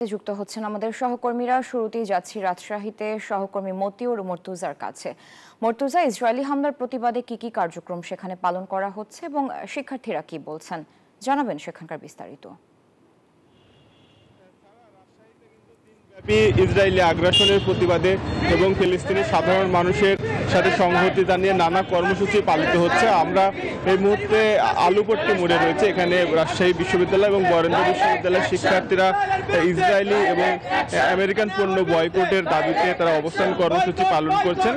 যুক্ত হচ্ছেন আমাদের সহকর্মীরা। শুরুতেই যাচ্ছি রাজশাহীতে সহকর্মী মতিউর মর্তুজার কাছে। মর্তুজা, ইসরায়েলি হামলার প্রতিবাদে কি কি কার্যক্রম সেখানে পালন করা হচ্ছে এবং শিক্ষার্থীরা কি বলছেন, জানাবেন সেখানকার বিস্তারিত। ইসরায়েলি আগ্রাসনের প্রতিবাদে এবং ফিলিস্তিনের সাধারণ মানুষের সাথে সংহতি জানিয়ে নানা কর্মসূচি পালিত হচ্ছে। আমরা এই মুহূর্তে আলুপট্টি মোড়ে রয়েছে। এখানে রাজশাহী বিশ্ববিদ্যালয় এবং বরেন্দ্র বিশ্ববিদ্যালয়ের শিক্ষার্থীরা ইসরায়েলি এবং আমেরিকান পণ্য বয়কটের দাবিতে তারা অবস্থান কর্মসূচি পালন করছেন।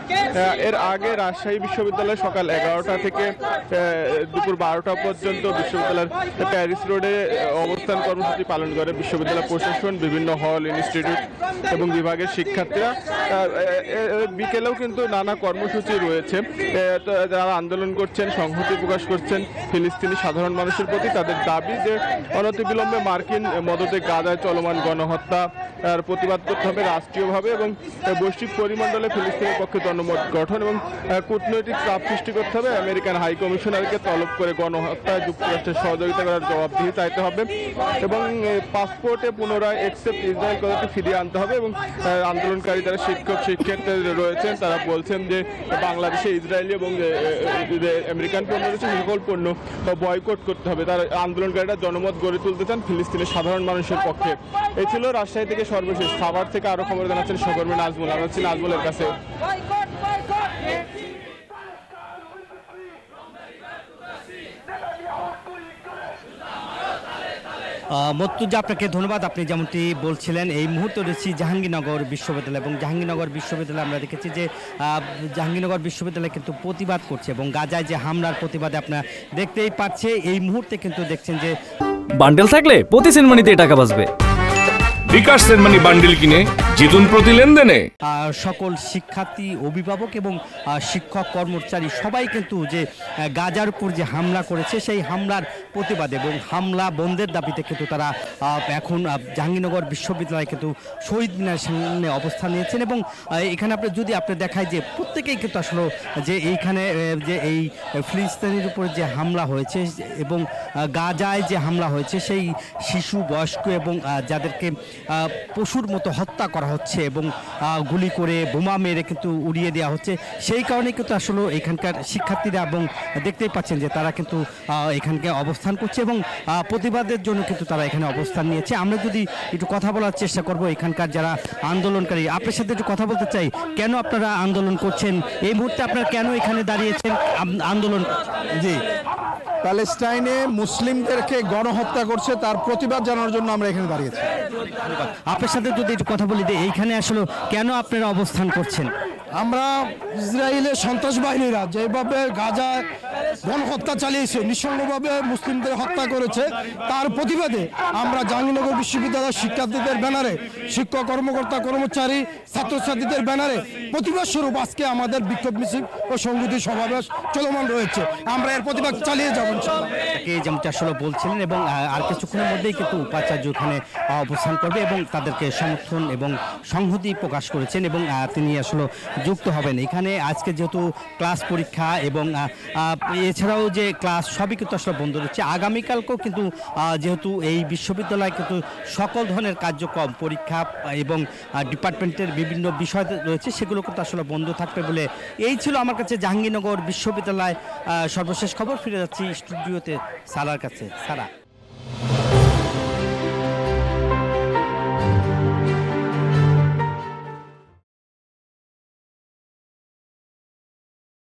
এর আগে রাজশাহী বিশ্ববিদ্যালয় সকাল 11টা থেকে দুপুর 12টা পর্যন্ত বিশ্ববিদ্যালয়ের প্যারিস রোডে অবস্থান কর্মসূচি পালন করে বিশ্ববিদ্যালয় প্রশাসন, বিভিন্ন হল, ইনস্টিটিউট এবং বিভাগের শিক্ষার্থীরা। বিকেলেও কিন্তু নানা কর্মসূচি রয়েছে। যারা আন্দোলন করছেন, সংহতি প্রকাশ করছেন ফিলিস্তিনি সাধারণ মানুষের প্রতি। তাদের দাবি যে অনতিবিলম্বে মার্কিন মদতে গাজায় চলমান গণহত্যা প্রতিবাদ করতে হবে রাষ্ট্রীয়ভাবে এবং বৈশ্বিক পরিমণ্ডলে ফিলিস্তিনের পক্ষে জনমত গঠন এবং কূটনৈতিক চাপ সৃষ্টি করতে হবে। আমেরিকান হাই কমিশনারকে তলব করে গণহত্যায় যুক্তরাষ্ট্রের সহযোগিতা করার জবাবদিহি চাইতে হবে এবং পাসপোর্টে পুনরায় একসেপ্ট ইসরায়েল কথাটি ফিরিয়ে আনতে হবে। এবং আন্দোলনকারী যারা শিক্ষার্থী রয়েছেন তারা বলছেন যে বাংলাদেশে ইসরায়েলি এবং আমেরিকান পণ্য রয়েছে সকল পণ্য বয়কট করতে হবে। তারা আন্দোলনকারীরা জনমত গড়ে তুলতে চান ফিলিস্তিনের সাধারণ মানুষের পক্ষে। এই ছিল রাজশাহী থেকে সর্বশেষ। সাভার থেকে আরো খবর জানাচ্ছেন সহকর্মী নাজমুল। আমরা হচ্ছি নাজমুলের কাছে। মর্তুজা, আপনাকে ধন্যবাদ। আপনি যেমনটি বলছিলেন, এই মুহূর্তে রয়েছি জাহাঙ্গীরনগর বিশ্ববিদ্যালয় এবং জাহাঙ্গীরনগর বিশ্ববিদ্যালয়ে আমরা দেখেছি যে জাহাঙ্গীরনগর বিশ্ববিদ্যালয় কিন্তু প্রতিবাদ করছে এবং গাজায় যে হামলার প্রতিবাদে আপনারা দেখতেই পাচ্ছে। এই মুহূর্তে কিন্তু দেখছেন যে বান্ডেল থাকলে প্রতি সেনমানিতে টাকা বাঁচবে। বিকাশ সেনমানি বান্ডেল কিনে জিতুন প্রতি লেনদেনে। সকল শিক্ষার্থী, অভিভাবক এবং শিক্ষক কর্মচারী সবাই কিন্তু যে গাজার উপর যে হামলা করেছে সেই হামলার প্রতিবাদে এবং হামলা বন্ধের দাবিতে কিন্তু তারা এখন জাহাঙ্গীরনগর বিশ্ববিদ্যালয়ে কিন্তু শহীদ মিনারের সামনে অবস্থান নিয়েছেন। এবং এখানে যদি আপনি দেখায় যে প্রত্যেকেই কিন্তু আসলে যে এইখানে যে এই ফিলিস্তিনের উপর যে হামলা হয়েছে এবং গাজায় যে হামলা হয়েছে সেই শিশু, বয়স্ক এবং যাদেরকে পশুর মতো হত্যা করা হচ্ছে এবং গুলি করে বোমা মেরে কিন্তু উড়িয়ে দেওয়া হচ্ছে, সেই কারণে কিন্তু আসলে এখানকার শিক্ষার্থীরা এবং দেখতেই পাচ্ছেন যে তারা কিন্তু এখানকে অবস্থান করছে এবং প্রতিবাদের জন্য কিন্তু তারা এখানে অবস্থান নিয়েছে। আমরা যদি একটু কথা বলার চেষ্টা করব এখানকার যারা আন্দোলনকারী, আপনার সাথে একটু কথা বলতে চাই। কেন আপনারা আন্দোলন করছেন এই মুহূর্তে, আপনারা কেন এখানে দাঁড়িয়েছেন আন্দোলন? জি, প্যালেস্টাইনে মুসলিমদেরকে গণহত্যা করছে তার প্রতিবাদ জানানোর জন্য আমরা এখানে দাঁড়িয়েছি। আপনার সাথে যদি একটু কথা বলি যে এইখানে আসলে কেন আপনারা অবস্থান করছেন? আমরা ইসরায়েলের সন্ত্রাস বাহিনীরা যেভাবে গাজায় গণহত্যা চালিয়েছে, নৃশংসভাবে মুসলিমদের হত্যা করেছে, তার প্রতিবাদে আমরা জাহাঙ্গীরনগর বিশ্ববিদ্যালয়ের শিক্ষার্থীদের ব্যানারে, শিক্ষক, কর্মকর্তা, কর্মচারী, ছাত্রছাত্রীদের ব্যানারে প্রতিবাদ স্বরূপ আজকে আমাদের বিক্ষোভ মিছিল ও সংগীতি সমাবেশ চলমান রয়েছে। আমরা এর প্রতিবাদ চালিয়ে যাব যেমন আসলে বলছিলেন। এবং আর কিছুক্ষণের মধ্যেই কিন্তু উপাচার্য এখানে অবস্থান করবে এবং তাদেরকে সমর্থন এবং সংহতি প্রকাশ করেছেন এবং তিনি আসলে যুক্ত হবেন এখানে। আজকে যেহেতু ক্লাস, পরীক্ষা এবং এছাড়াও যে ক্লাস সবই কিন্তু আসলে বন্ধ রয়েছে। আগামীকালকেও কিন্তু যেহেতু এই বিশ্ববিদ্যালয়ে কিন্তু সকল ধরনের কার্যক্রম, পরীক্ষা এবং ডিপার্টমেন্টের বিভিন্ন বিষয় রয়েছে, সেগুলো কিন্তু আসলে বন্ধ থাকবে বলে। এই ছিল আমার কাছে জাহাঙ্গীরনগর বিশ্ববিদ্যালয় সর্বশেষ খবর। ফিরে যাচ্ছি স্টুডিওতে সারার কাছে। সারা।